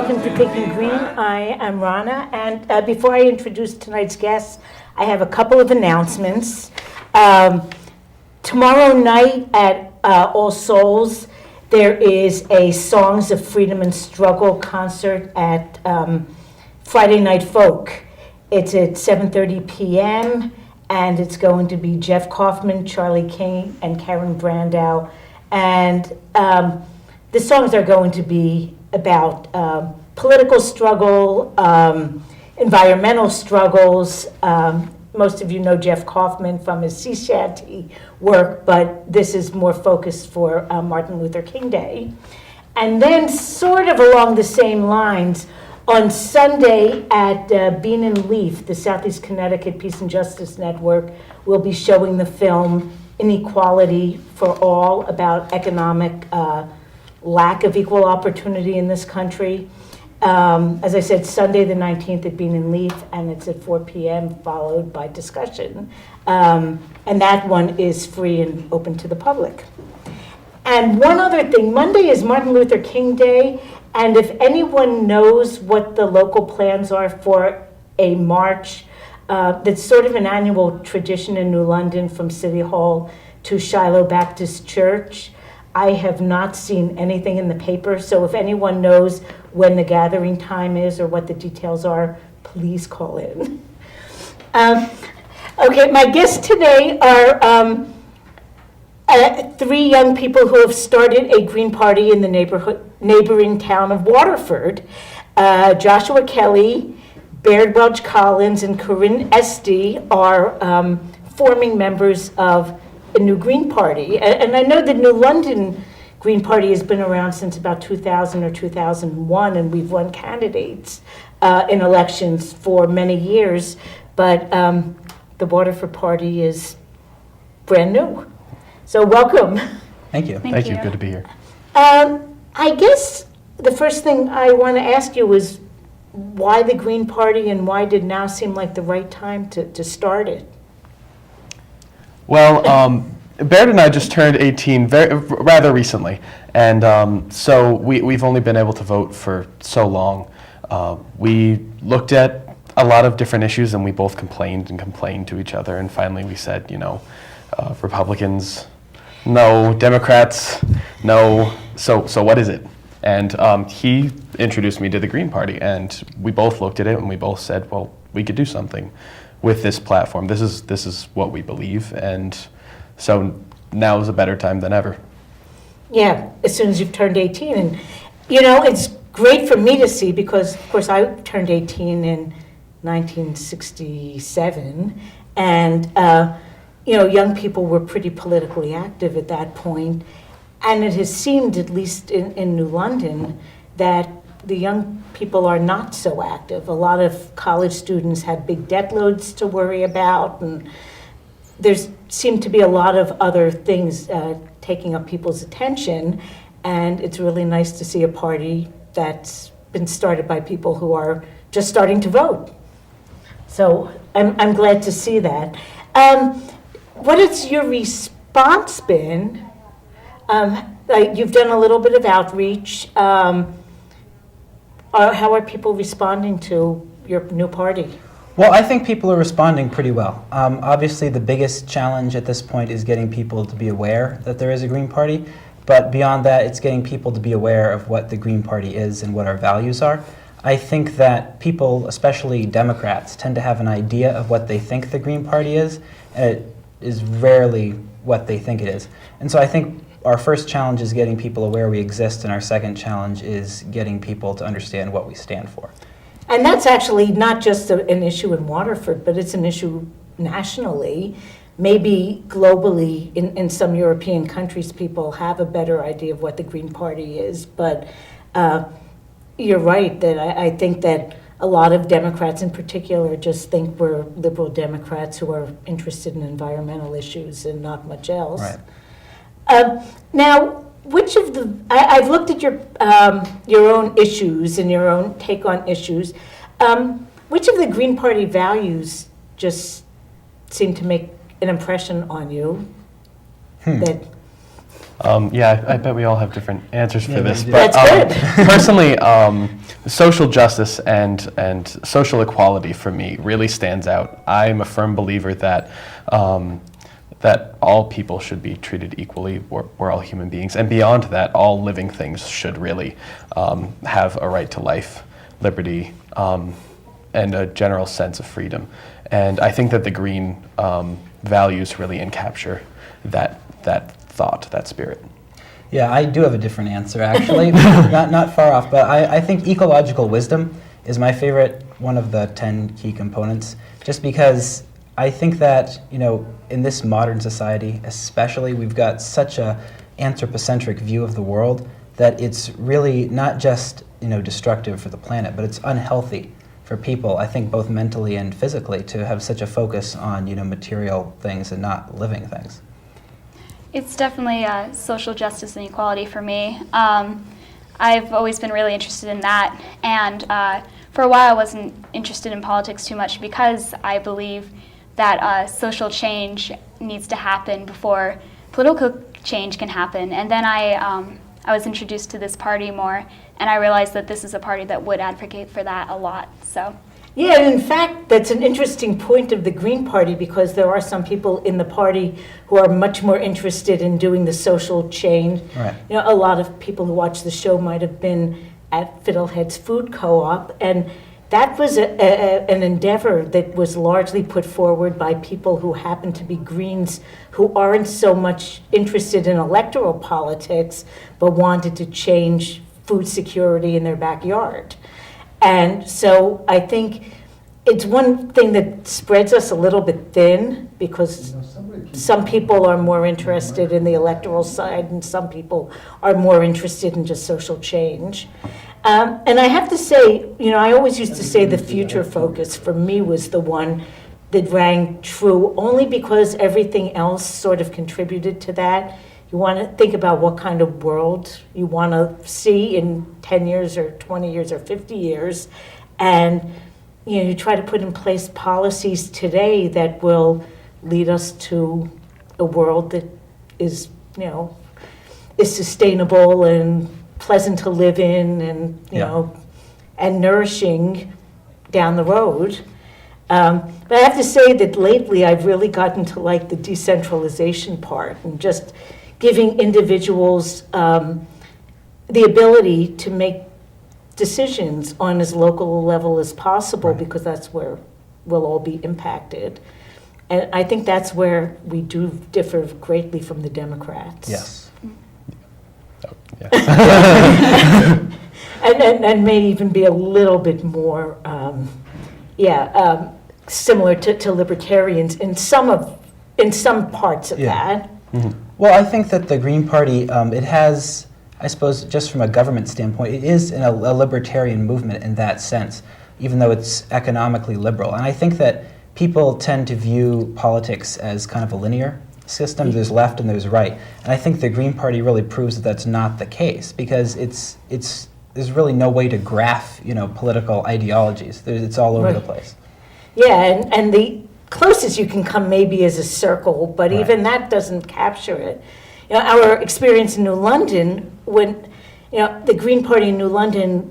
welcome to Thinking Green. I am Rana, and before I introduce tonight's guests, I have a couple of announcements. Tomorrow night at All Souls, there is a Songs of Freedom and Struggle concert at Friday Night Folk. It's at 7:30 p.m., and it's going to be Jeff Kaufman, Charlie King, and Carin Brandow. And the songs are going to be about political struggle, environmental struggles. Most of you know Jeff Kaufman from his sea shanty work, but this is more focused for Martin Luther King Day. And then sort of along the same lines, on Sunday at Bean and Leaf, the Southeast Connecticut Peace and Justice Network will be showing the film Inequality for All, about economic lack of equal opportunity in this country. As I said, Sunday the 19th at Bean and Leaf, and it's at 4 p.m. followed by discussion. And that one is free and open to the public. And one other thing, Monday is Martin Luther King Day, and if anyone knows what the local plans are for a march, that's sort of an annual tradition in New London from City Hall to Shiloh Baptist Church. I have not seen anything in the paper, so if anyone knows when the gathering time is or what the details are, please call in. Okay, my guests today are three young people who have started a Green Party in the neighboring town of Waterford. Joshua Kelly, Baird, Welch-Collins, and Carin Estey are forming members of a new Green Party. And I know the New London Green Party has been around since about 2000 or 2001, and we've won candidates in elections for many years, but the Waterford Party is brand new. So welcome. Thank you. Thank you. Good to be here. I guess the first thing I want to ask you is why the Green Party, and why did now seem like the right time to start it? Well, Baird and I just turned 18 rather recently, and so we've only been able to vote for so long. We looked at a lot of different issues, and we both complained to each other, and finally we said, Republicans, no. Democrats, no. So what is it? And he introduced me to the Green Party, and we both looked at it, and we both said, well, we could do something with this platform. This is what we believe, and so now is a better time than ever. Yeah, as soon as you've turned 18. And, it's great for me to see because, of course, I turned 18 in 1967, and, young people were pretty politically active at that point. And it has seemed, at least in New London, that the young people are not so active. A lot of college students have big debt loads to worry about, and there seem to be a lot of other things taking up people's attention, and it's really nice to see a party that's been started by people who are just starting to vote. So I'm glad to see that. What has your response been? You've done a little bit of outreach. How are people responding to your new party? Well, I think people are responding pretty well. Obviously, the biggest challenge at this point is getting people to be aware that there is a Green Party. But beyond that, it's getting people to be aware of what the Green Party is and what our values are. I think that people, especially Democrats, tend to have an idea of what they think the Green Party is, and it is rarely what they think it is. And so I think our first challenge is getting people aware we exist, and our second challenge is getting people to understand what we stand for. And that's actually not just an issue in Waterford, but it's an issue nationally. Maybe globally, in some European countries, people have a better idea of what the Green Party is. But you're right that I think that a lot of Democrats in particular just think we're liberal Democrats who are interested in environmental issues and not much else. Right. Now, which of the, I've looked at your own issues and your own take on issues. Which of the Green Party values just seem to make an impression on you? That Yeah, I bet we all have different answers for this. we do. But That's good. personally, social justice and social equality for me really stands out. I'm a firm believer that that all people should be treated equally. We're all human beings, and beyond that, all living things should really have a right to life, liberty, and a general sense of freedom. And I think that the green values really encapture that thought, that spirit. Yeah, I do have a different answer, actually. not far off, but I think ecological wisdom is my favorite one of the 10 key components, just because I think that, in this modern society especially, we've got such a anthropocentric view of the world that it's really not just, destructive for the planet, but it's unhealthy for people, I think both mentally and physically, to have such a focus on, material things and not living things. It's definitely social justice and equality for me. I've always been really interested in that, and for a while I wasn't interested in politics too much because I believe that social change needs to happen before political change can happen. And then I was introduced to this party more, and I realized that this is a party that would advocate for that a lot. So. Yeah, and in fact, that's an interesting point of the Green Party, because there are some people in the party who are much more interested in doing the social change. Right. A lot of people who watch the show might have been at Fiddlehead's Food Co-op, and that was an endeavor that was largely put forward by people who happen to be Greens, who aren't so much interested in electoral politics, but wanted to change food security in their backyard. And so I think it's one thing that spreads us a little bit thin, because some people are more interested in the electoral side and some people are more interested in just social change. And I have to say, I always used to say the future focus for me was the one that rang true, only because everything else sort of contributed to that. You want to think about what kind of world you want to see in 10 years or 20 years or 50 years. And, you try to put in place policies today that will lead us to a world that is, is sustainable and pleasant to live in and, and nourishing down the road. But I have to say that lately I've really gotten to like the decentralization part and just giving individuals the ability to make decisions on as local a level as possible, Right. because that's where we'll all be impacted. And I think that's where we do differ greatly from the Democrats. Yes. And may even be a little bit more, similar to libertarians in some parts of Yeah. that. Mm-hmm. Well, I think that the Green Party, it has, I suppose, just from a government standpoint, it is a libertarian movement in that sense, even though it's economically liberal. And I think that people tend to view politics as kind of a linear system. There's left and there's right. And I think the Green Party really proves that that's not the case, because there's really no way to graph, political ideologies. It's all over Right. the place. Yeah, and the closest you can come maybe is a circle, but Right. even that doesn't capture it. Our experience in New London, when the Green Party in New London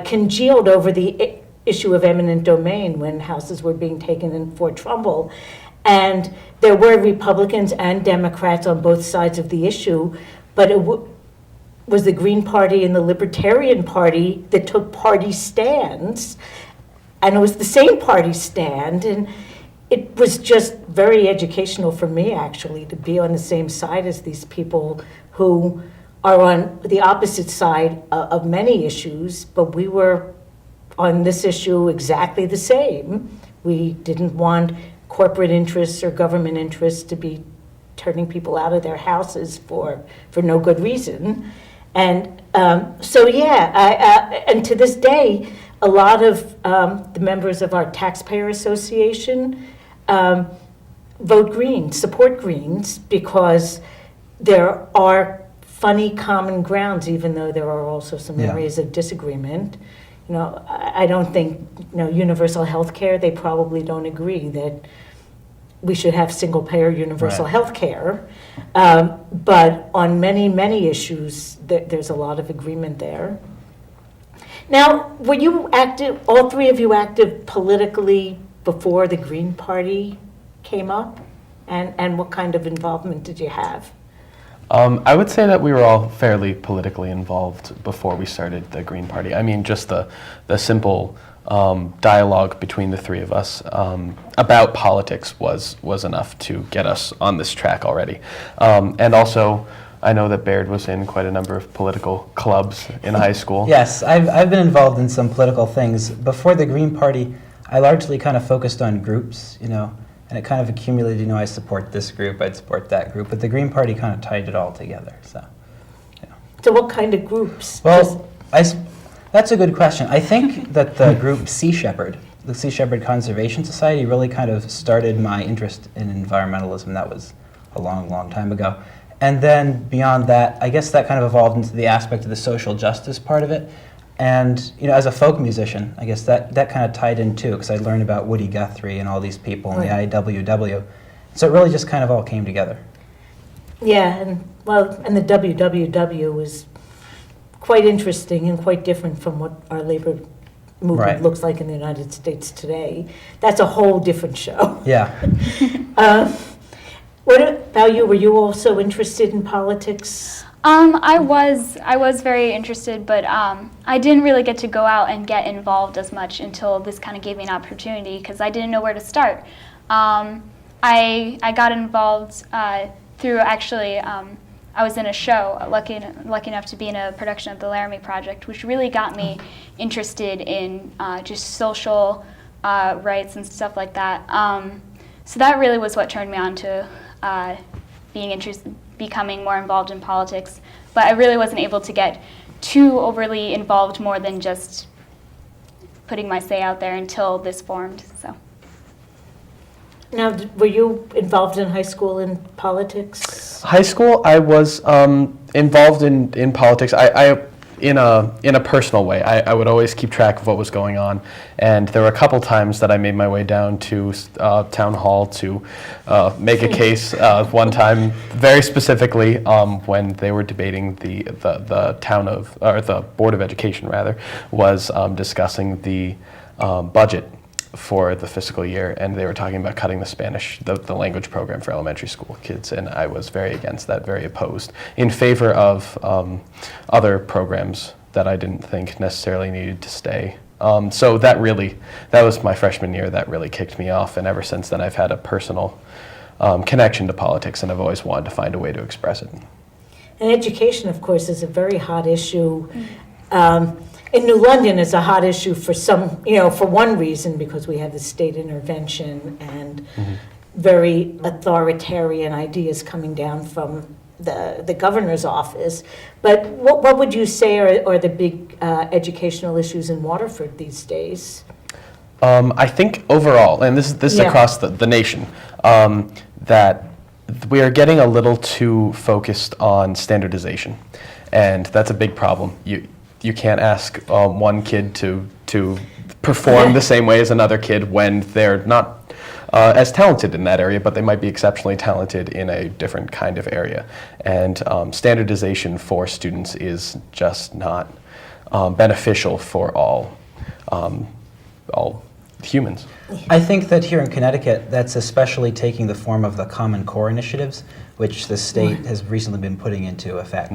congealed over the issue of eminent domain when houses were being taken in Fort Trumbull, and there were Republicans and Democrats on both sides of the issue, but it was the Green Party and the Libertarian Party that took party stands, and it was the same party stand, and it was just very educational for me, actually, to be on the same side as these people who are on the opposite side of many issues, but we were on this issue exactly the same. We didn't want corporate interests or government interests to be turning people out of their houses for no good reason. And and to this day, a lot of the members of our taxpayer association vote Green, support Greens, because there are funny common grounds, even though there are also some Yeah. areas of disagreement. I don't think, universal health care, they probably don't agree that we should have single-payer universal Right. health care. But on many, many issues, there's a lot of agreement there. Now, were you active, all three of you active politically before the Green Party came up? And what kind of involvement did you have? I would say that we were all fairly politically involved before we started the Green Party. I mean, just the simple dialogue between the three of us about politics was enough to get us on this track already. And also, I know that Baird was in quite a number of political clubs in high school. Yes, I've been involved in some political things. Before the Green Party, I largely kind of focused on groups, and it kind of accumulated, I support this group, I'd support that group, but the Green Party kind of tied it all together, so. So what kind of groups? Well, that's a good question. I think that the group Sea Shepherd, the Sea Shepherd Conservation Society, really kind of started my interest in environmentalism. That was a long, long time ago. And then beyond that, I guess that kind of evolved into the aspect of the social justice part of it. And as a folk musician, I guess that kind of tied in too, because I learned about Woody Guthrie and all these people and the IWW. So it really just kind of all came together. Yeah, and the WWW was quite interesting and quite different from what our labor movement looks like in the United States today. That's a whole different show. Yeah. What about you? Were you also interested in politics? I was very interested, but I didn't really get to go out and get involved as much until this kind of gave me an opportunity because I didn't know where to start. I got involved through actually, I was in a show, lucky enough to be in a production of the Laramie Project, which really got me interested in just social rights and stuff like that. So that really was what turned me on to becoming more involved in politics, but I really wasn't able to get too overly involved more than just putting my say out there until this formed. So. Now, were you involved in high school in politics? High school, I was involved in politics. I in a personal way. I would always keep track of what was going on, and there were a couple times that I made my way down to town hall to make a case. One time, very specifically, when they were debating the town of, or the Board of Education rather, was discussing the budget for the fiscal year, and they were talking about cutting the Spanish, the language program for elementary school kids, and I was very against that, very opposed, in favor of other programs that I didn't think necessarily needed to stay. So that was my freshman year, that really kicked me off, and ever since then I've had a personal connection to politics, and I've always wanted to find a way to express it. And education, of course, is a very hot issue. In New London, it's a hot issue for for one reason, because we have the state intervention and very authoritarian ideas coming down from the governor's office. But what would you say are the big educational issues in Waterford these days? I think overall, and this is across the nation, that we are getting a little too focused on standardization, and that's a big problem. You can't ask one kid to perform the same way as another kid when they're not as talented in that area, but they might be exceptionally talented in a different kind of area. And standardization for students is just not beneficial for all humans. I think that here in Connecticut, that's especially taking the form of the Common Core initiatives, which the state has recently been putting into effect.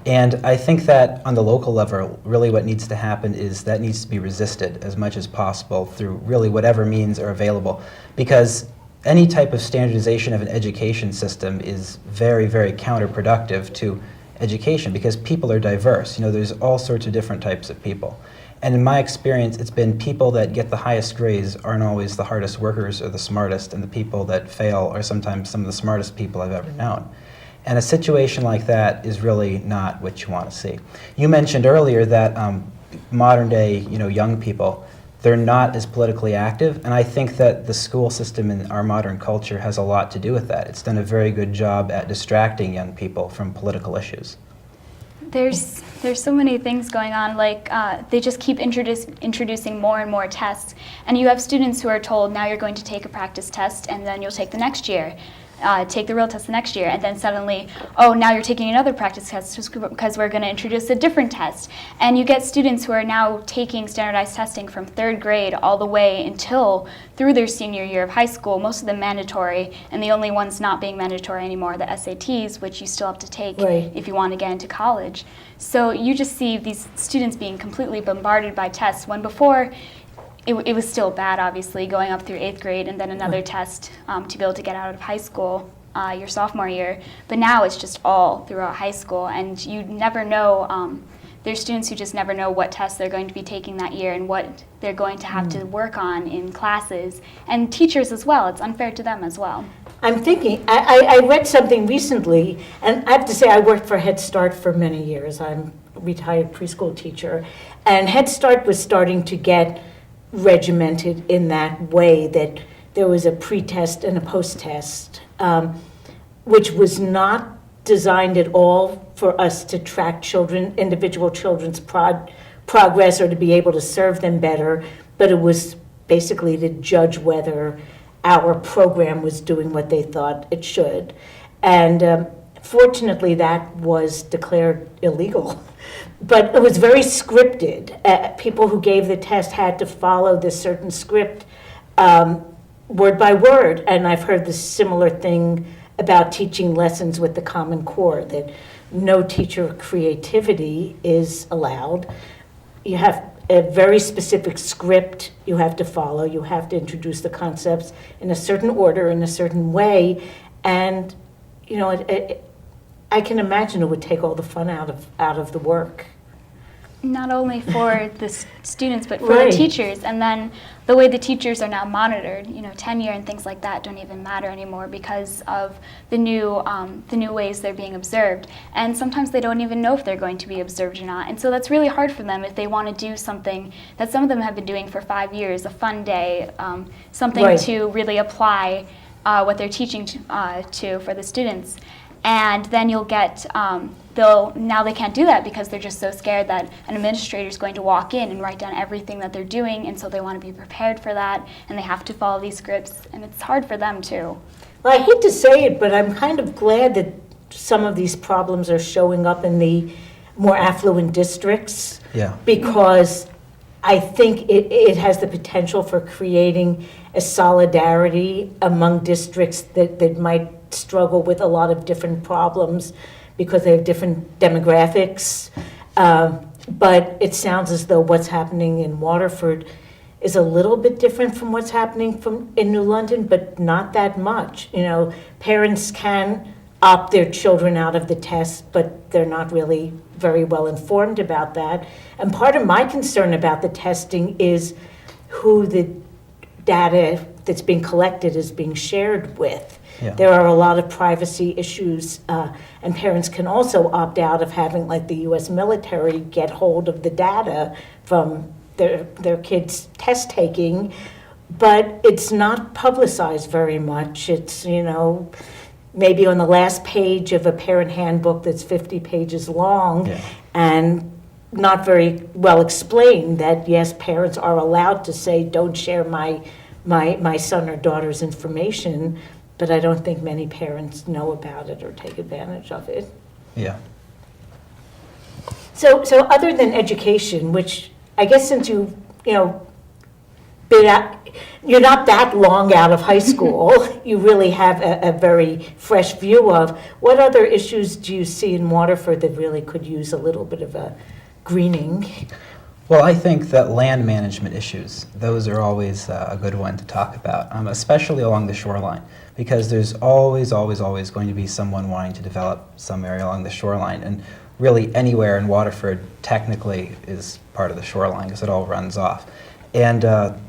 And I think that on the local level, really what needs to happen is that needs to be resisted as much as possible through really whatever means are available. Because any type of standardization of an education system is very, very counterproductive to education, because people are diverse. There's all sorts of different types of people. And in my experience, it's been people that get the highest grades aren't always the hardest workers or the smartest, and the people that fail are sometimes some of the smartest people I've ever known. And a situation like that is really not what you want to see. You mentioned earlier that modern day, young people, they're not as politically active, and I think that the school system in our modern culture has a lot to do with that. It's done a very good job at distracting young people from political issues. There's so many things going on, like they just keep introducing more and more tests, and you have students who are told, now you're going to take a practice test and then you'll take the next year. take the real test the next year, and then suddenly, oh, now you're taking another practice test because we're going to introduce a different test. And you get students who are now taking standardized testing from 3rd grade all the way until through their senior year of high school, most of them mandatory, and the only ones not being mandatory anymore are the SATs, which you still have to take if you want to get into college. So you just see these students being completely bombarded by tests, when before it was still bad, obviously, going up through 8th grade and then another test to be able to get out of high school your sophomore year. But now it's just all throughout high school, and you never know. There's students who just never know what tests they're going to be taking that year and what they're going to have to work on in classes. And teachers as well. It's unfair to them as well. I'm thinking, I read something recently, and I have to say I worked for Head Start for many years. I'm a retired preschool teacher. And Head Start was starting to get regimented in that way, that there was a pre-test and a post-test, which was not designed at all for us to track individual children's progress or to be able to serve them better, but it was basically to judge whether our program was doing what they thought it should. And fortunately, that was declared illegal. But it was very scripted. People who gave the test had to follow this certain script word by word. And I've heard the similar thing about teaching lessons with the Common Core, that no teacher creativity is allowed. You have a very specific script you have to follow. You have to introduce the concepts in a certain order, in a certain way. And, you know, I can imagine it would take all the fun out of the work. Not only for the students, but for the teachers. And then the way the teachers are now monitored, you know, tenure and things like that don't even matter anymore because of the new ways they're being observed. And sometimes they don't even know if they're going to be observed or not. And so that's really hard for them if they want to do something that some of them have been doing for 5 years, a fun day, something to really apply what they're teaching to for the students. And then you'll get, now they can't do that because they're just so scared that an administrator is going to walk in and write down everything that they're doing, and so they want to be prepared for that, and they have to follow these scripts, and it's hard for them too. Well, I hate to say it, but I'm kind of glad that some of these problems are showing up in the more affluent districts. Yeah. Because I think it has the potential for creating a solidarity among districts that might struggle with a lot of different problems because they have different demographics. But it sounds as though what's happening in Waterford is a little bit different from what's happening in New London, but not that much. You know, parents can opt their children out of the test, but they're not really very well informed about that. And part of my concern about the testing is who the data that's being collected is being shared with. Yeah. There are a lot of privacy issues, and parents can also opt out of having, like, the U.S. military get hold of the data from their kids' test taking, but it's not publicized very much. It's, you know, maybe on the last page of a parent handbook that's 50 pages long, and not very well explained that, yes, parents are allowed to say, don't share my son or daughter's information, but I don't think many parents know about it or take advantage of it. Yeah. So other than education, which I guess since you're not that long out of high school, you really have a very fresh view of, what other issues do you see in Waterford that really could use a little bit of a greening? Well, I think that land management issues, those are always a good one to talk about, especially along the shoreline, because there's always going to be someone wanting to develop some area along the shoreline, and really anywhere in Waterford technically is part of the shoreline because it all runs off. And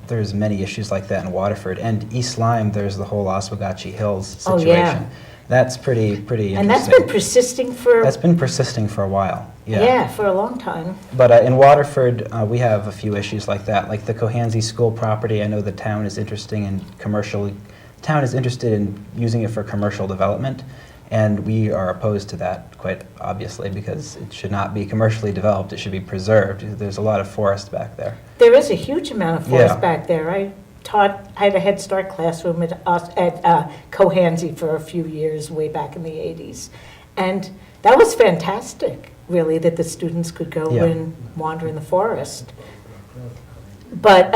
there's many issues like that in Waterford. And East Lyme, there's the whole Oswegatchie Hills situation. Oh, yeah. That's pretty interesting. And that's been persisting for... That's been persisting for a while. Yeah, for a long time. But in Waterford, we have a few issues like that, like the Cohansey School property. I know the town is interested in using it for commercial development, and we are opposed to that quite obviously because it should not be commercially developed. It should be preserved. There's a lot of forest back there. There is a huge amount of forest back there. I had a Head Start classroom at Cohansey for a few years, way back in the 80s. And that was fantastic, really, that the students could go Yeah. and wander in the forest. But,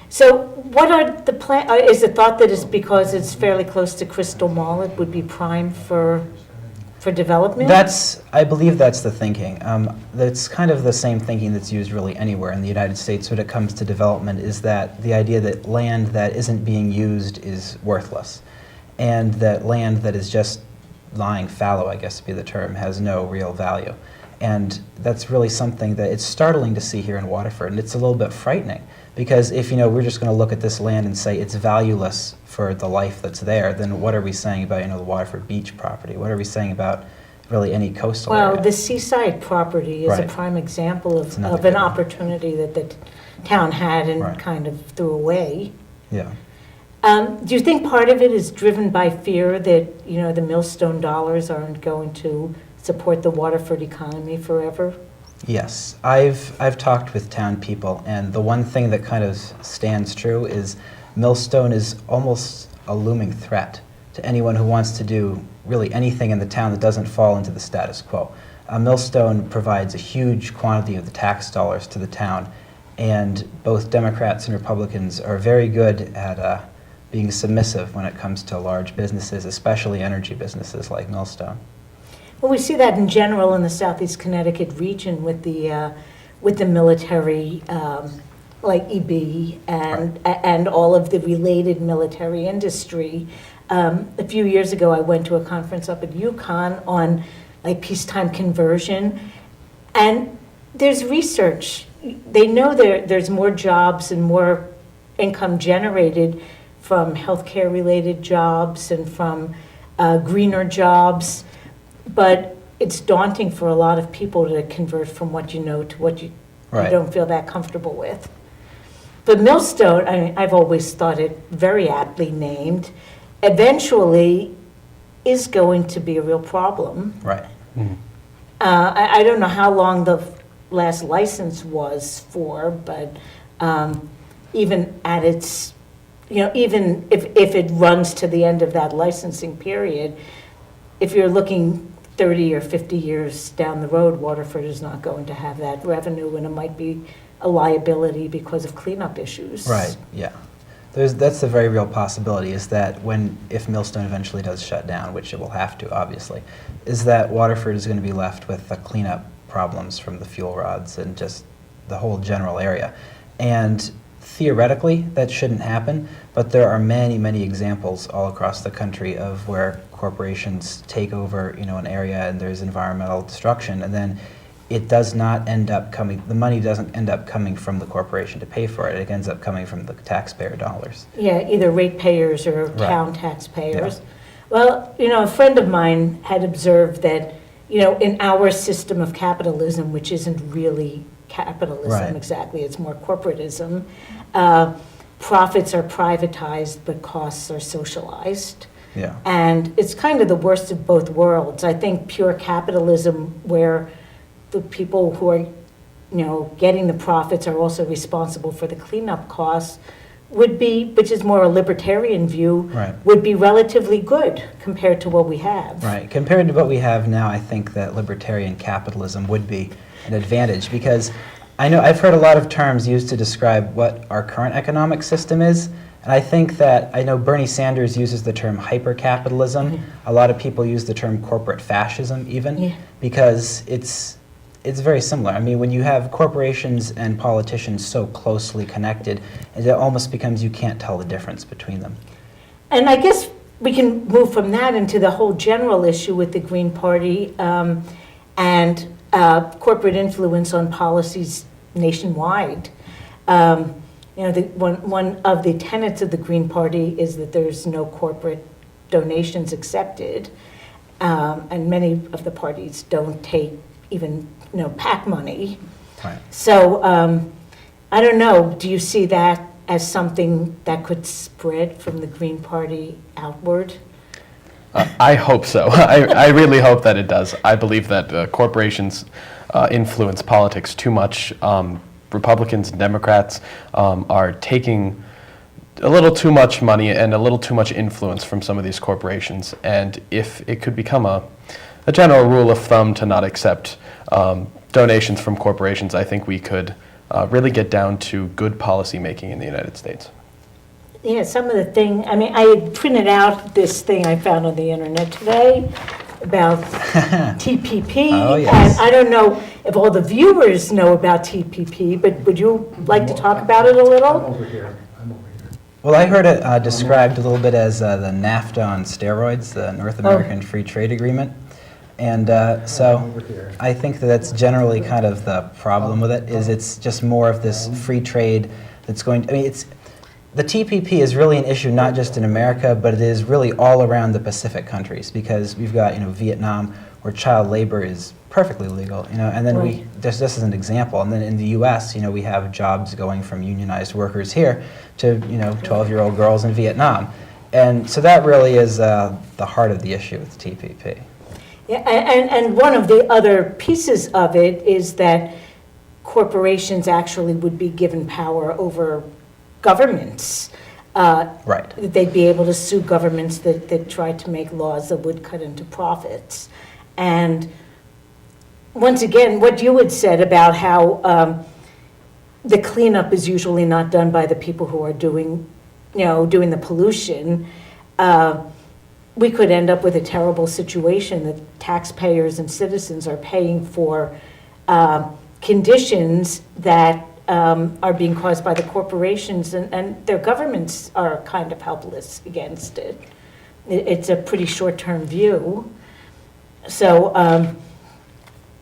so what are the is it thought that it's because it's fairly close to Crystal Mall, it would be prime for development? I believe that's the thinking. That's kind of the same thinking that's used really anywhere in the United States when it comes to development, is that the idea that land that isn't being used is worthless, and that land that is just lying fallow, I guess would be the term, has no real value. And that's really something that it's startling to see here in Waterford, and it's a little bit frightening, because if we're just going to look at this land and say it's valueless for the life that's there, then what are we saying about the Waterford Beach property? What are we saying about really any coastal area? Well, the seaside property is a Right. prime example It's another of good an one. opportunity that the town had and Right. kind of threw away. Yeah. Do you think part of it is driven by fear that, the Millstone dollars aren't going to support the Waterford economy forever? Yes, I've talked with town people, and the one thing that kind of stands true is Millstone is almost a looming threat to anyone who wants to do really anything in the town that doesn't fall into the status quo. Millstone provides a huge quantity of the tax dollars to the town, and both Democrats and Republicans are very good at being submissive when it comes to large businesses, especially energy businesses like Millstone. Well, we see that in general in the Southeast Connecticut region with the military, like EB and all of the related military industry. A few years ago, I went to a conference up at UConn on like peacetime conversion, and there's research. They know there's more jobs and more income generated from healthcare-related jobs and from greener jobs. But it's daunting for a lot of people to convert from what you know to what you Right. don't feel that comfortable with. But Millstone, I've always thought it very aptly named, eventually is going to be a real problem. Right. I don't know how long the last license was for, but even at its, even if it runs to the end of that licensing period, if you're looking 30 or 50 years down the road, Waterford is not going to have that revenue, and it might be a liability because of cleanup issues. Right, yeah. That's a very real possibility, is that if Millstone eventually does shut down, which it will have to, obviously, is that Waterford is going to be left with the cleanup problems from the fuel rods and just the whole general area. And theoretically, that shouldn't happen, but there are many, many examples all across the country of where corporations take over, an area and there's environmental destruction, and then it does not end up coming, the money doesn't end up coming from the corporation to pay for it. It ends up coming from the taxpayer dollars. Yeah, either ratepayers or Right. town taxpayers. Well, a friend of mine had observed that, in our system of capitalism, which isn't really capitalism Right. exactly, it's more corporatism, profits are privatized, but costs are socialized. Yeah. And it's kind of the worst of both worlds. I think pure capitalism, where the people who are, getting the profits are also responsible for the cleanup costs, would be, which is more a libertarian view, Right. would be relatively good compared to what we have. Right. Compared to what we have now, I think that libertarian capitalism would be an advantage, because I've heard a lot of terms used to describe what our current economic system is, and I think that, I know Bernie Sanders uses the term hyper-capitalism. A lot of people use the term corporate fascism even, Yeah. because it's very similar. I mean, when you have corporations and politicians so closely connected, it almost becomes you can't tell the difference between them. And I guess we can move from that into the whole general issue with the Green Party and corporate influence on policies nationwide. One of the tenets of the Green Party is that there's no corporate donations accepted, and many of the parties don't take even PAC money. Right. So I don't know. Do you see that as something that could spread from the Green Party outward? I hope so. I really hope that it does. I believe that corporations influence politics too much. Republicans and Democrats are taking a little too much money and a little too much influence from some of these corporations. And if it could become a general rule of thumb to not accept donations from corporations, I think we could really get down to good policy making in the United States. Yeah, some of the thing, I mean, I had printed out this thing I found on the internet today about TPP. Oh, yes. And I don't know if all the viewers know about TPP, but would you like to talk about it a little? Well, I heard it described a little bit as the NAFTA on steroids, the North American Free Trade Agreement. And so I think that that's generally kind of the problem with it, is it's just more of this free trade that's going to, I mean, the TPP is really an issue not just in America, but it is really all around the Pacific countries, because we've got, Vietnam, where child labor is perfectly legal, and then Right. just as an example, and then in the U.S., we have jobs going from unionized workers here to, 12-year-old girls in Vietnam. And so that really is the heart of the issue with TPP. Yeah, and one of the other pieces of it is that corporations actually would be given power over governments. Right. That they'd be able to sue governments that tried to make laws that would cut into profits. And once again, what you had said about how the cleanup is usually not done by the people who are doing the pollution, we could end up with a terrible situation that taxpayers and citizens are paying for conditions that are being caused by the corporations, and their governments are kind of helpless against it. It's a pretty short-term view. So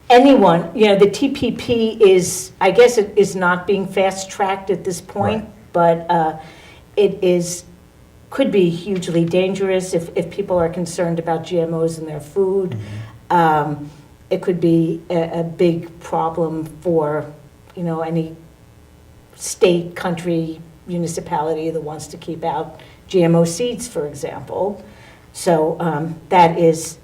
anyone, the TPP is, I guess it is not being fast-tracked at this point, Right. but it could be hugely dangerous if people are concerned about GMOs in their food. Mm-hmm. It could be a big problem for, any state, country, municipality that wants to keep out GMO seeds, for example. So that is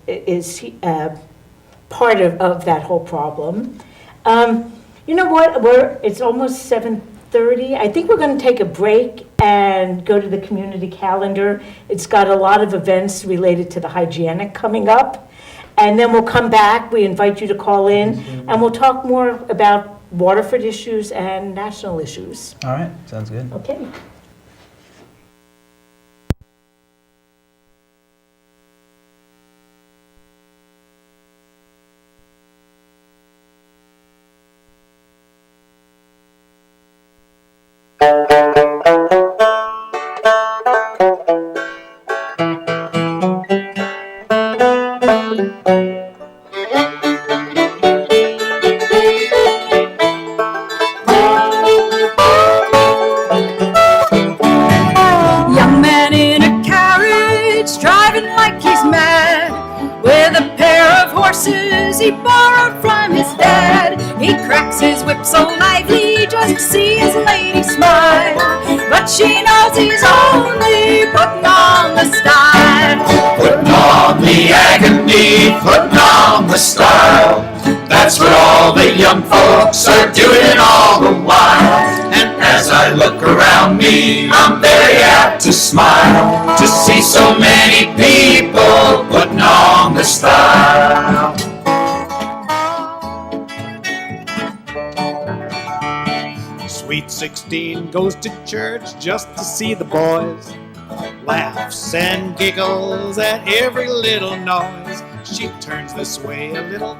part of that whole problem. You know what? It's almost 7:30. I think we're going to take a break and go to the community calendar. It's got a lot of events related to the hygienic coming up. And then we'll come back. We invite you to call in, and we'll talk more about Waterford issues and national issues. All right, sounds good. Okay. Young man in a carriage, driving like he's mad, with a pair of horses he borrowed from his dad. He cracks his whip so lively just to see his lady smile, but she knows he's only putting on the style. Putting on the agony, putting on the style. That's what all the young folks are doing all the while. And as I look around me, I'm very apt to smile to see so many people putting on the style. Sweet 16 goes to church just to see the boys, laughs and giggles at every little noise. She turns this way a little,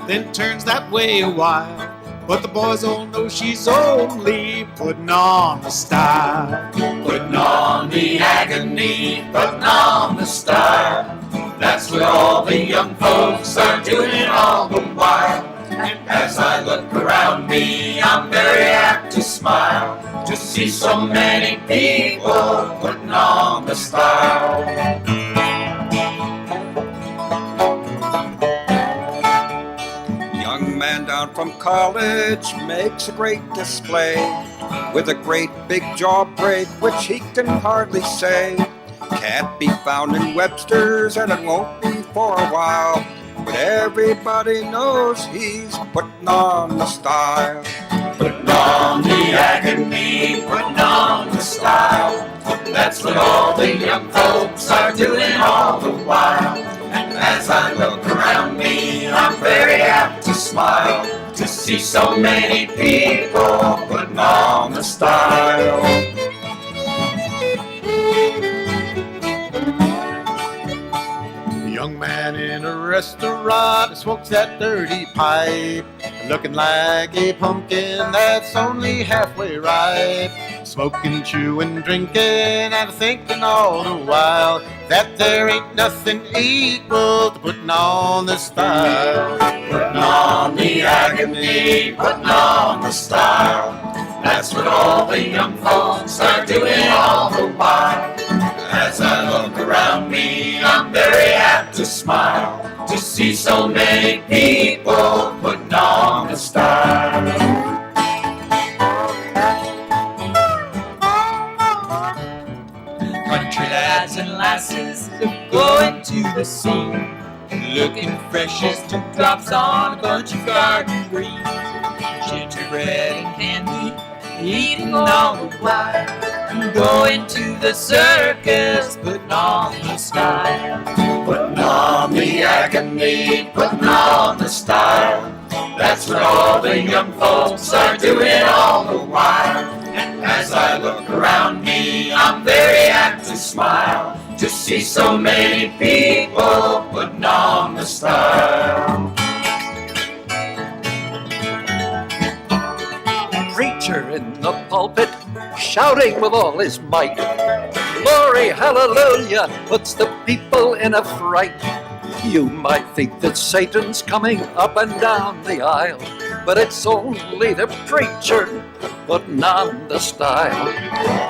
then turns that way a while, but the boys all know she's only putting on the style. Putting on the agony, putting on the style. That's what all the young folks are doing all the while. And as I look around me, I'm very apt to smile to see so many people putting on the style. Young man down from college makes a great display with a great big jaw break which he can hardly say. Can't be found in Webster's and it won't be for a while, but everybody knows he's putting on the style. Putting on the agony, putting on the style. That's what all the young folks are doing all the while. And as I look around me, I'm very apt to smile to see so many people putting on the style. Young man in a restaurant smokes that dirty pipe, looking like a pumpkin that's only halfway ripe. Smoking, chewing, drinking, and thinking all the while that there ain't nothing equal to putting on the style. Putting on the agony, putting on the style. That's what all the young folks are doing all the while. As I look around me, I'm very apt to smile to see so many people putting on the style. Country lads and lasses are going to the scene, looking fresh as dewdrops on a bunch of garden greens. Gingerbread and candy, eating all the while, and going to the circus, putting on the style. Putting on the agony, putting on the style. That's what all the young folks are doing all the while. And as I look around me, I'm very apt to smile to see so many people putting on the style. Preacher in the pulpit, shouting with all his might, glory, hallelujah, puts the people in a fright. You might think that Satan's coming up and down the aisle, but it's only the preacher putting on the style.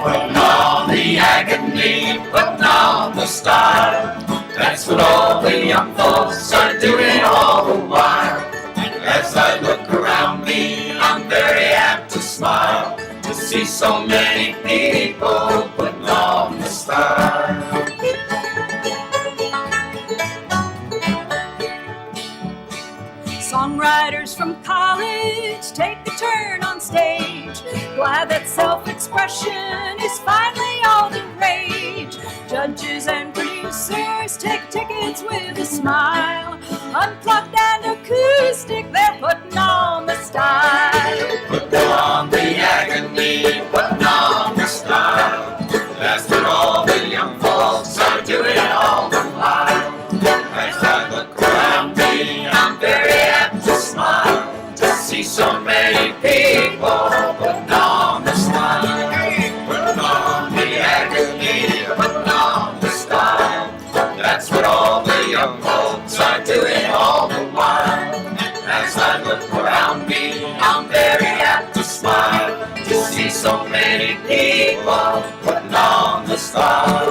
Putting on the agony, putting on the style. That's what all the young folks are doing all the while. As I look around me, I'm very apt to smile to see so many people putting on the style. Songwriters from college take a turn on stage, glad that self-expression is finally all the rage. Judges and producers take tickets with a smile, unplugged and acoustic, they're putting on the style. Putting on the agony, putting on the style. That's what all the young folks are doing all the while. As I look around me, I'm very apt to smile to see so many people putting on the style. Putting on the agony, putting on the style. That's what all the young folks are doing all the while. As I look around me, I'm very apt to smile to see so many people putting on the style.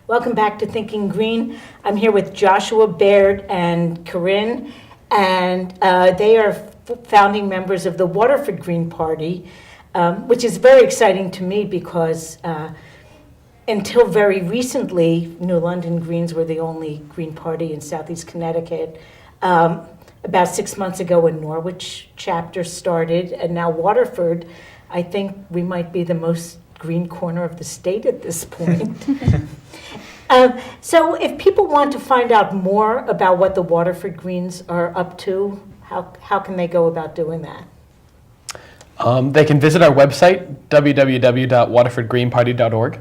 Welcome back to Thinking Green. I'm here with Joshua, Baird, and Carin, and they are founding members of the Waterford Green Party, which is very exciting to me because until very recently, New London Greens were the only Green Party in Southeast Connecticut. About 6 months ago, a Norwich chapter started, and now Waterford, I think we might be the most green corner of the state at this point. So if people want to find out more about what the Waterford Greens are up to, how can they go about doing that? They can visit our website, www.waterfordgreenparty.org.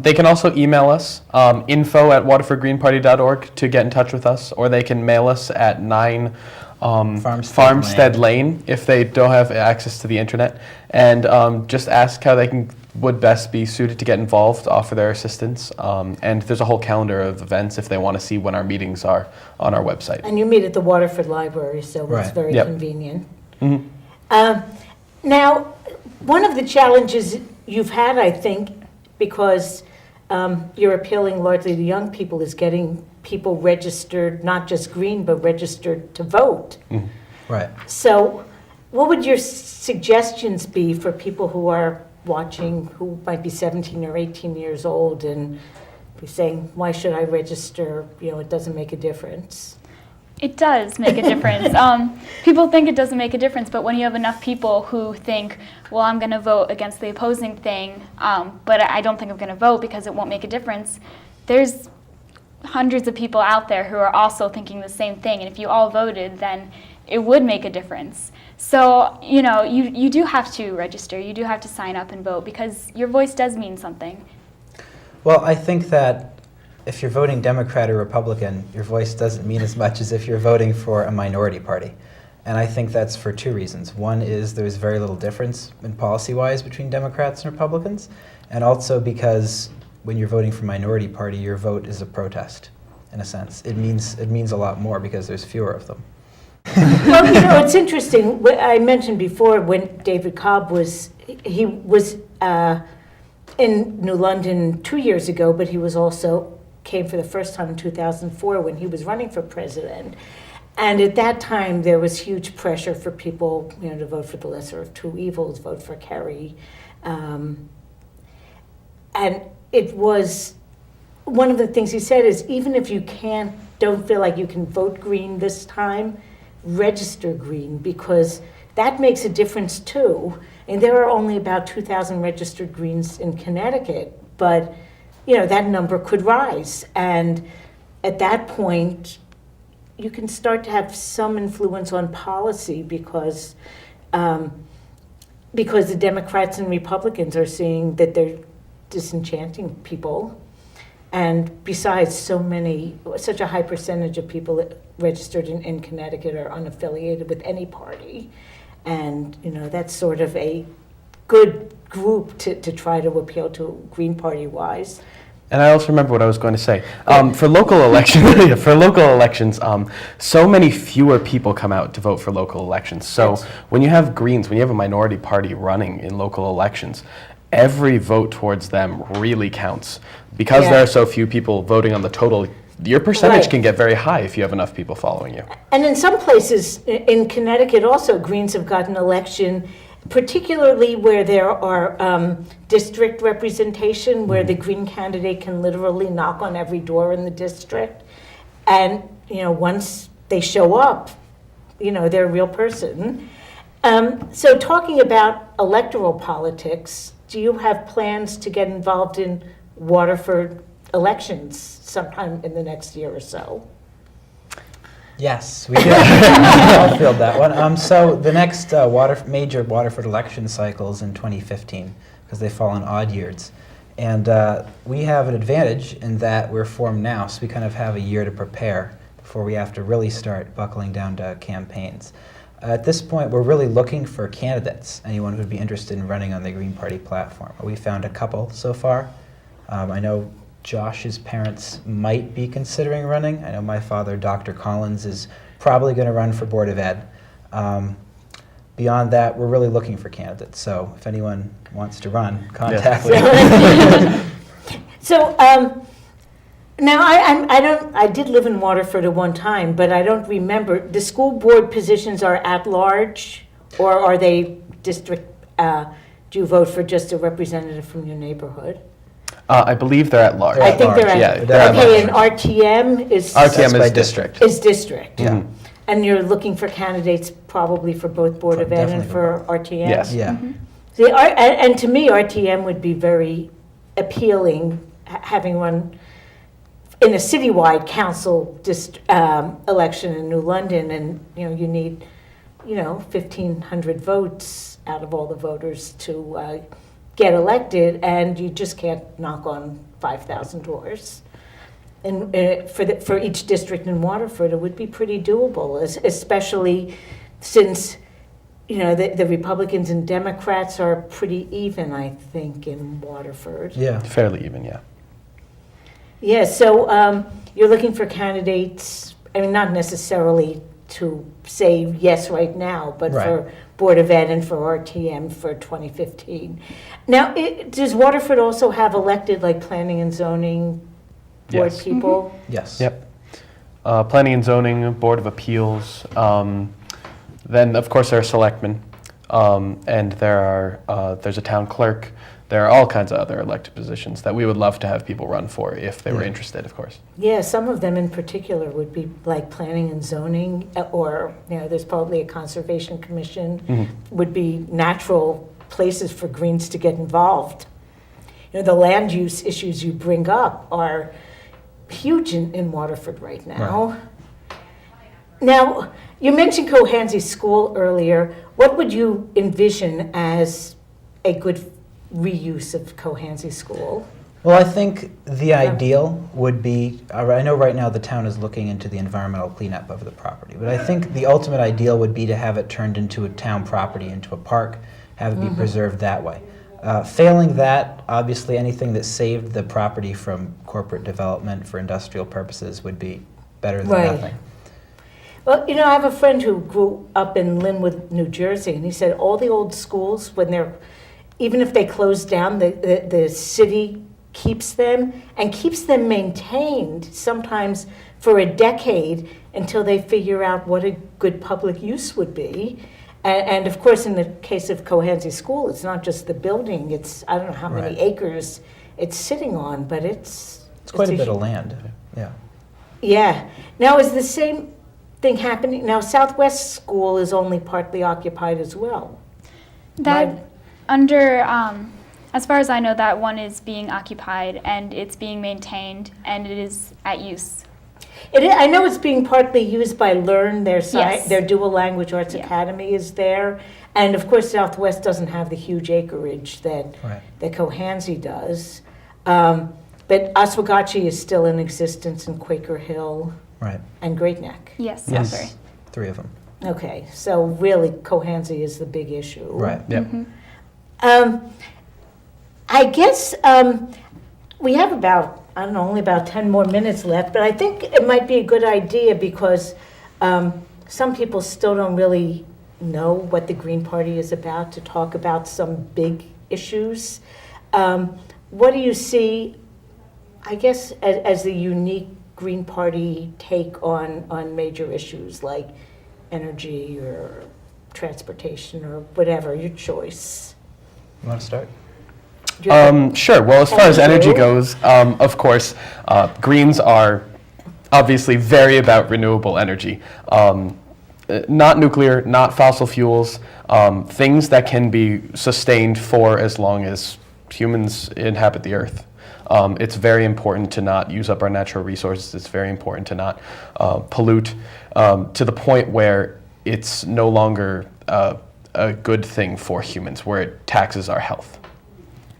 They can also email us, info@waterfordgreenparty.org to get in touch with us, or they can mail us at 9 Farmstead Lane if they don't have access to the internet, and just ask how they would best be suited to get involved, offer their assistance, and there's a whole calendar of events if they want to see when our meetings are on our website. And you meet at the Waterford Library, so it's Right. very Yep. convenient. Mhm. Now, one of the challenges you've had, I think, because you're appealing largely to young people, is getting people registered, not just green, but registered to vote. Right. So what would your suggestions be for people who are watching, who might be 17 or 18 years old and be saying, why should I register? You know, it doesn't make a difference. It does make a difference. People think it doesn't make a difference, but when you have enough people who think, well, I'm going to vote against the opposing thing, but I don't think I'm going to vote because it won't make a difference, there's hundreds of people out there who are also thinking the same thing, and if you all voted, then it would make a difference. So, you do have to register, you do have to sign up and vote, because your voice does mean something. Well, I think that if you're voting Democrat or Republican, your voice doesn't mean as much as if you're voting for a minority party. And I think that's for two reasons. One is there's very little difference in policy-wise between Democrats and Republicans, and also because when you're voting for minority party, your vote is a protest, in a sense. It means a lot more because there's fewer of them. Well, it's interesting. I mentioned before when David Cobb was in New London 2 years ago, but he was also came for the first time in 2004 when he was running for president. And at that time, there was huge pressure for people, to vote for the lesser of two evils, vote for Kerry. And it was, one of the things he said is, even if you don't feel like you can vote Green this time, register Green, because that makes a difference too. And there are only about 2,000 registered Greens in Connecticut, but that number could rise. And at that point, you can start to have some influence on policy because the Democrats and Republicans are seeing that they're disenchanting people. And besides, such a high percentage of people registered in Connecticut are unaffiliated with any party. And, that's sort of a good group to try to appeal to Green Party-wise. And I also remember what I was going to say. For local elections, so many fewer people come out to vote for local elections. So when you have Greens, when you have a minority party running in local elections, every vote towards them really counts. Because there are so few people voting on the total, your percentage can get very high if you have enough people following you. And in some places, in Connecticut also, Greens have gotten election, particularly where there are district representation, where the Green candidate can literally knock on every door in the district. And, once they show up, they're a real person. So talking about electoral politics, do you have plans to get involved in Waterford elections sometime in the next year or so? Yes, we do. I'll field that one. So the next major Waterford election cycle is in 2015, because they fall in odd years. And we have an advantage in that we're formed now, so we kind of have a year to prepare before we have to really start buckling down to campaigns. At this point, we're really looking for candidates, anyone who would be interested in running on the Green Party platform. We found a couple so far. I know Josh's parents might be considering running. I know my father, Dr. Collins, is probably going to run for Board of Ed. Beyond that, we're really looking for candidates. So if anyone wants to run, contact me. So now I did live in Waterford at one time, but I don't remember. The school board positions are at large, or are they district? Do you vote for just a representative from your neighborhood? I believe they're at large. I think they're at, Yeah, they're at okay, large. and RTM is RTM is district. Is district. Yeah. And you're looking for candidates probably for both Board of Ed and Definitely for RTM? Yes. Yeah. See, and to me, RTM would be very appealing, having run in a citywide council election in New London, and you need 1,500 votes out of all the voters to get elected, and you just can't knock on 5,000 doors. And for each district in Waterford, it would be pretty doable, especially since the Republicans and Democrats are pretty even, I think, in Waterford. Yeah. Fairly even, yeah. Yeah, so you're looking for candidates, not necessarily to say yes right now, but for Board of Ed and for RTM for 2015. Now, does Waterford also have elected, planning and zoning board people? Mm-hmm. Yes. Yep. Planning and Zoning, Board of Appeals. Then, of course, there are selectmen. and there's a town clerk. There are all kinds of other elected positions that we would love to have people run for if they were interested, of course. Yeah, some of them in particular would be like planning and zoning, or, there's probably a conservation commission, would be natural places for Greens to get involved. The land use issues you bring up are huge in Waterford right now. Right. Now, you mentioned Cohansey School earlier. What would you envision as a good reuse of Cohansey School? Well, I think the ideal would be, I know right now the town is looking into the environmental cleanup of the property, but I think the ultimate ideal would be to have it turned into a town property, into a park, have it be preserved that way. Failing that, obviously anything that saved the property from corporate development for industrial purposes would be better than nothing. Well, I have a friend who grew up in Linwood, New Jersey, and he said all the old schools, even if they close down, the city keeps them and keeps them maintained sometimes for a decade until they figure out what a good public use would be. And of course, in the case of Cohansey School, it's not just the building, it's, I don't know how many acres it's sitting on, but it's quite a bit of land, yeah. Yeah. Now, is the same thing happening? Now, Southwest School is only partly occupied as well. As far as I know, that one is being occupied and it's being maintained and it is at use. I know it's being partly used by Learn, their Yes. their Dual Language Arts Academy is there. And of course, Southwest doesn't have the huge acreage that Cohansey does. But Oswegatchie is still in existence in Quaker Hill and Great Neck. Yes. Three of them. Okay, so really Cohansey is the big issue. Right, I guess we have only about 10 more minutes left, but I think it might be a good idea because some people still don't really know what the Green Party is about, to talk about some big issues. What do you see, I guess, as the unique Green Party take on major issues like energy or transportation or whatever, your choice? You want to start? Sure. Well, as far as energy goes, of course, Greens are obviously very about renewable energy. Not nuclear, not fossil fuels, things that can be sustained for as long as humans inhabit the earth. It's very important to not use up our natural resources. It's very important to not pollute to the point where it's no longer a good thing for humans, where it taxes our health.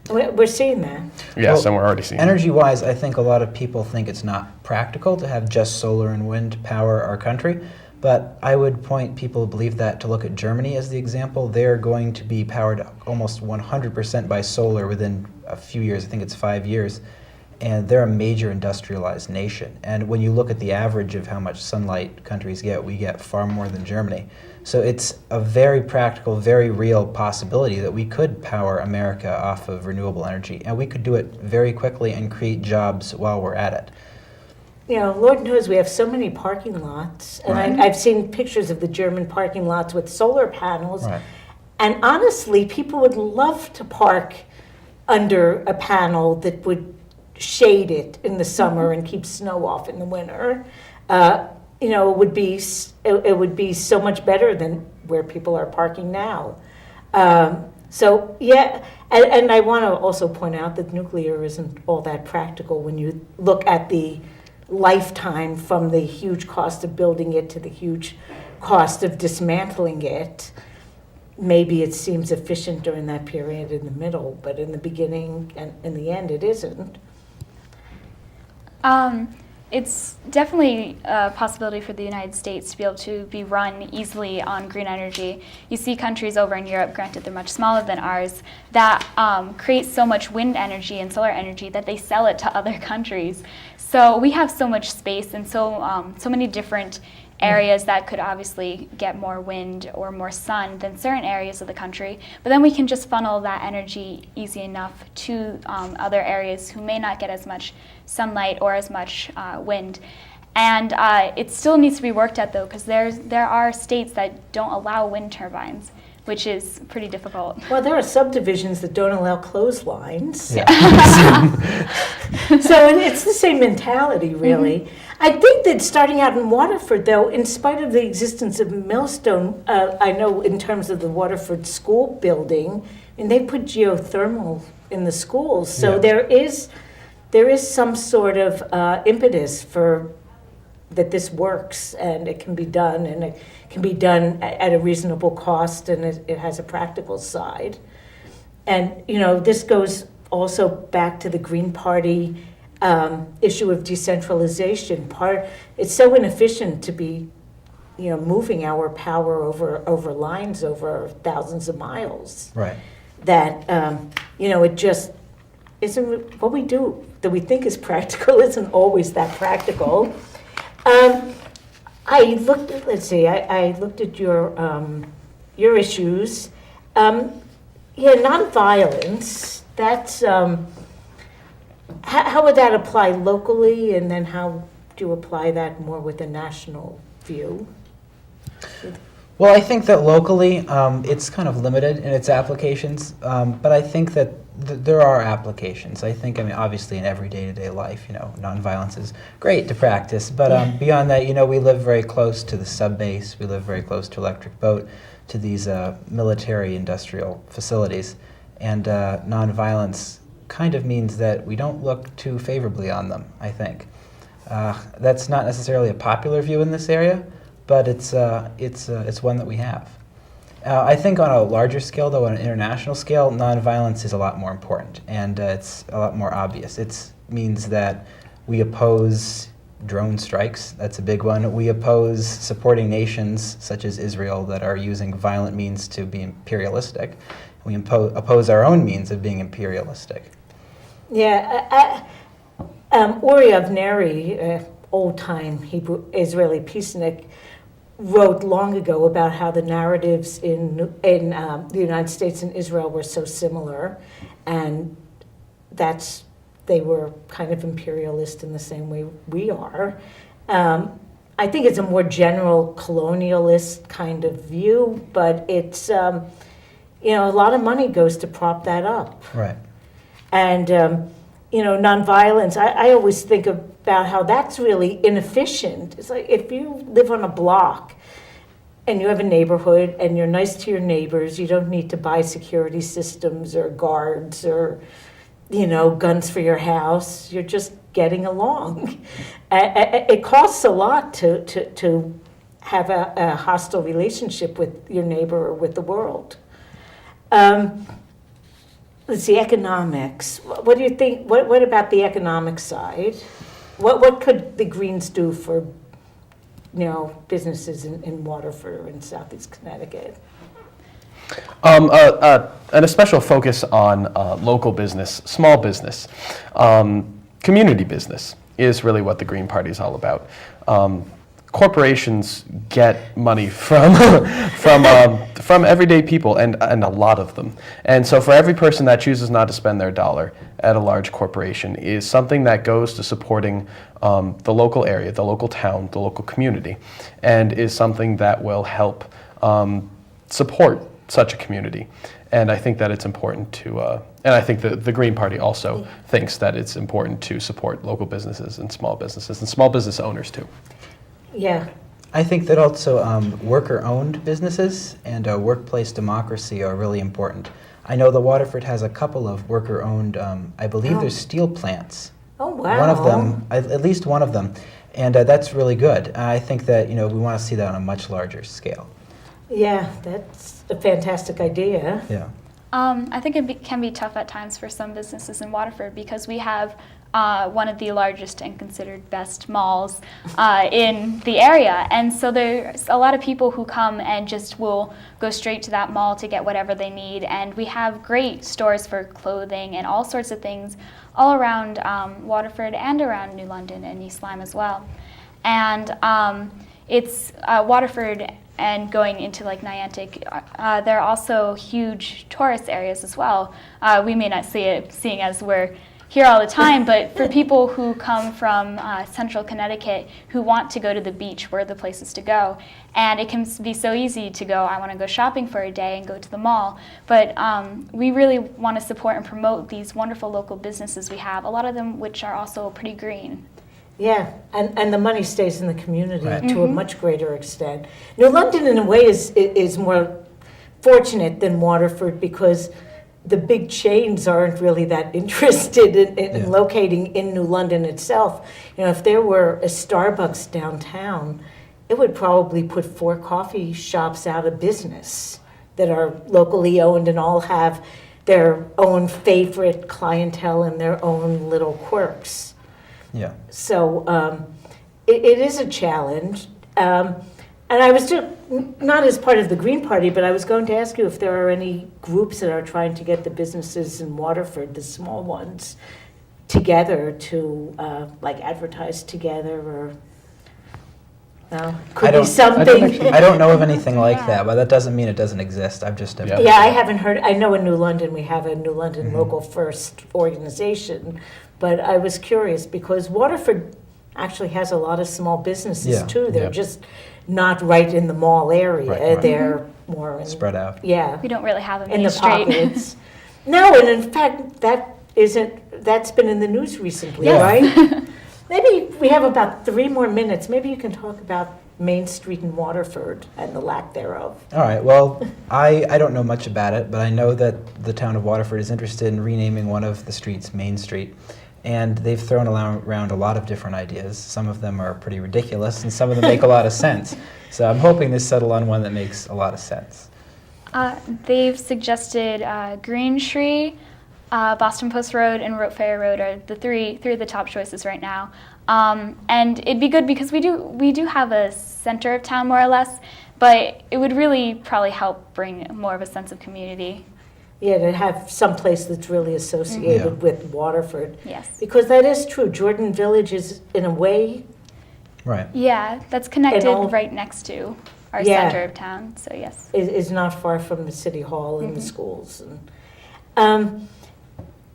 We're seeing that. Yes, and we're already seeing it. Energy-wise, I think a lot of people think it's not practical to have just solar and wind power our country, but I would point people who believe that to look at Germany as the example. They're going to be powered almost 100% by solar within a few years. I think it's 5 years. And they're a major industrialized nation. And when you look at the average of how much sunlight countries get, we get far more than Germany. So it's a very practical, very real possibility that we could power America off of renewable energy. And we could do it very quickly and create jobs while we're at it. Lord knows we have so many parking lots. And I've seen pictures of the German parking lots with solar panels. Right. And honestly, people would love to park under a panel that would shade it in the summer and keep snow off in the winter. It would be so much better than where people are parking now. So yeah, and I want to also point out that nuclear isn't all that practical when you look at the lifetime from the huge cost of building it to the huge cost of dismantling it. Maybe it seems efficient during that period in the middle, but in the beginning and in the end, it isn't. It's definitely a possibility for the United States to be able to be run easily on green energy. You see countries over in Europe, granted they're much smaller than ours, that create so much wind energy and solar energy that they sell it to other countries. So we have so much space and so many different areas that could obviously get more wind or more sun than certain areas of the country. But then we can just funnel that energy easy enough to other areas who may not get as much sunlight or as much wind. And it still needs to be worked at though, because there are states that don't allow wind turbines. which is pretty difficult. Well, there are subdivisions that don't allow clotheslines. Yeah. So it's the same mentality, really. I think that starting out in Waterford, though, in spite of the existence of Millstone, I know in terms of the Waterford school building, and they put geothermal in the schools, so Yeah. there is some sort of impetus for that this works and it can be done, and it can be done at a reasonable cost, and it has a practical side. And, this goes also back to the Green Party issue of decentralization. It's so inefficient to be, moving our power over lines over thousands of miles, Right. that, it just isn't what we do, that we think is practical isn't always that practical. I looked at, I looked at your issues. Nonviolence, that's, how would that apply locally, and then how do you apply that more with a national view? Well, I think that locally, it's kind of limited in its applications, but I think that there are applications. I mean, obviously in every day-to-day life, nonviolence is great to practice, but beyond that, we live very close to the subbase, we live very close to Electric Boat, to these military industrial facilities, and nonviolence kind of means that we don't look too favorably on them, I think. That's not necessarily a popular view in this area, but it's one that we have. I think on a larger scale, though, on an international scale, nonviolence is a lot more important, and it's a lot more obvious. It means that we oppose drone strikes. That's a big one. We oppose supporting nations such as Israel that are using violent means to be imperialistic. We oppose our own means of being imperialistic. Yeah, Uri Avneri, old-time Hebrew Israeli peacenik, wrote long ago about how the narratives in the United States and Israel were so similar, and they were kind of imperialist in the same way we are. I think it's a more general colonialist kind of view, but it's a lot of money goes to prop that up. Right. And nonviolence, I always think about how that's really inefficient. It's like if you live on a block and you have a neighborhood and you're nice to your neighbors, you don't need to buy security systems or guards or, guns for your house. You're just getting along. It costs a lot to have a hostile relationship with your neighbor or with the world. Let's see, economics. What do you think? What about the economic side? What could the Greens do for, businesses in Waterford or in Southeast Connecticut? And a special focus on local business, small business, community business is really what the Green Party is all about. Corporations get money from from everyday people, and a lot of them. And so for every person that chooses not to spend their dollar at a large corporation is something that goes to supporting the local area, the local town, the local community, and is something that will help support such a community. And I think that it's important to, and I think that the Green Party also thinks that it's important to support local businesses and small business owners too. Yeah. I think that also worker-owned businesses and workplace democracy are really important. I know that Waterford has a couple of worker-owned, I believe there's steel plants. Oh, wow. One of them, at least one of them, and that's really good. I think that, we want to see that on a much larger scale. Yeah, that's a fantastic idea. Yeah. I think it can be tough at times for some businesses in Waterford because we have one of the largest and considered best malls in the area. And so there's a lot of people who come and just will go straight to that mall to get whatever they need. And we have great stores for clothing and all sorts of things all around Waterford and around New London and East Lyme as well. And it's Waterford and going into like Niantic, there are also huge tourist areas as well. We may not see it, seeing as we're here all the time, but for people who come from central Connecticut who want to go to the beach, where are the places to go? And it can be so easy to go, I want to go shopping for a day and go to the mall. But we really want to support and promote these wonderful local businesses we have, a lot of them which are also pretty green. Yeah, and the money stays in the community Right. to a much greater extent. New London, in a way, is more fortunate than Waterford because the big chains aren't really that interested in locating in New London itself. You know, if there were a Starbucks downtown, it would probably put 4 coffee shops out of business that are locally owned and all have their own favorite clientele and their own little quirks. Yeah. So it is a challenge. And I was not as part of the Green Party, but I was going to ask you if there are any groups that are trying to get the businesses in Waterford, the small ones, together to like advertise together, or could be something. I don't know of anything like that, but that doesn't mean it doesn't exist. I've just never. Yeah, I haven't heard. I know in New London we have a New London Local First organization, but I was curious because Waterford actually has a lot of small businesses too. They're just not right in the mall area. Right. They're more Spread out. Yeah, We don't really have a in main the street. pockets. No, and in fact, that's been in the news recently, right? Maybe we have about 3 more minutes. Maybe you can talk about Main Street in Waterford and the lack thereof. All right, well, I don't know much about it, but I know that the town of Waterford is interested in renaming one of the streets Main Street. And they've thrown around a lot of different ideas. Some of them are pretty ridiculous, and some of them make a lot of sense. So I'm hoping to settle on one that makes a lot of sense. They've suggested Green Tree, Boston Post Road, and Rote Ferry Road are the three of the top choices right now. And it'd be good because we do have a center of town more or less, but it would really probably help bring more of a sense of community. Yeah, to have some place that's really associated with Waterford. Yes. Because that is true. Jordan Village is, in a way, Right. Yeah, that's connected all- right next to our Yeah. center of town, so yes. is not far from the city hall and the schools. And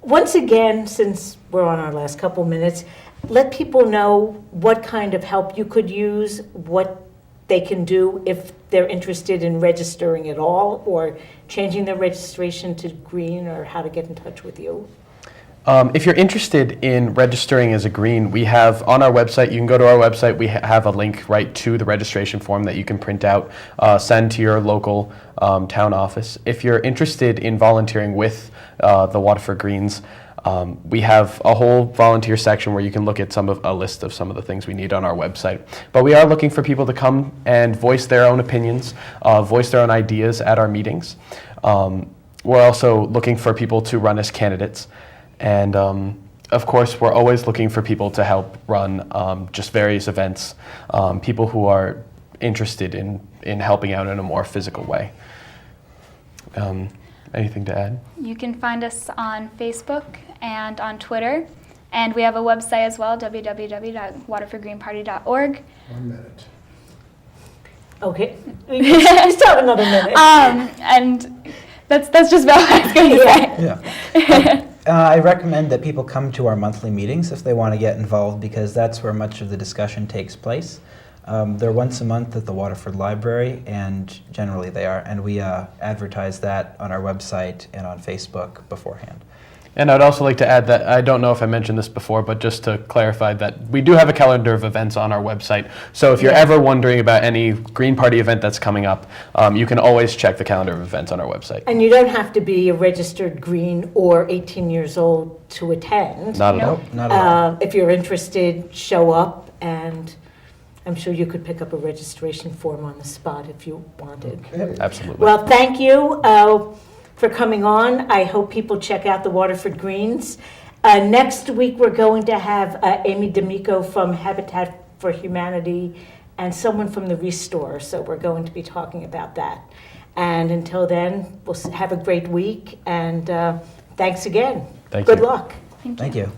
once again, since we're on our last couple minutes, let people know what kind of help you could use, what they can do if they're interested in registering at all or changing their registration to green, or how to get in touch with you. If you're interested in registering as a green, we have on our website, you can go to our website, we have a link right to the registration form that you can print out, send to your local town office. If you're interested in volunteering with the Waterford Greens, we have a whole volunteer section where you can look at a list of some of the things we need on our website. But we are looking for people to come and voice their own opinions, voice their own ideas at our meetings. We're also looking for people to run as candidates. And of course, we're always looking for people to help run just various events, people who are interested in helping out in a more physical way. Anything to add? You can find us on Facebook and on Twitter, and we have a website as well, www.waterfordgreenparty.org. 1 minute. Okay, you still have another minute. And that's just about what I was going to say. Yeah. I recommend that people come to our monthly meetings if they want to get involved, because that's where much of the discussion takes place. They're once a month at the Waterford Library, and generally they are, and we advertise that on our website and on Facebook beforehand. And I'd also like to add that, I don't know if I mentioned this before, but just to clarify that we do have a calendar of events on our website. So if you're ever wondering about any Green Party event that's coming up, you can always check the calendar of events on our website. And you don't have to be a registered green or 18 years old to attend. Not at all. Nope, not at all. If you're interested, show up, and I'm sure you could pick up a registration form on the spot if you wanted. Absolutely. Well, thank you for coming on. I hope people check out the Waterford Greens. Next week, we're going to have Amy D'Amico from Habitat for Humanity and someone from the Restore, so we're going to be talking about that. And until then, we'll have a great week, and thanks again. Thank Good you. luck. Thank you.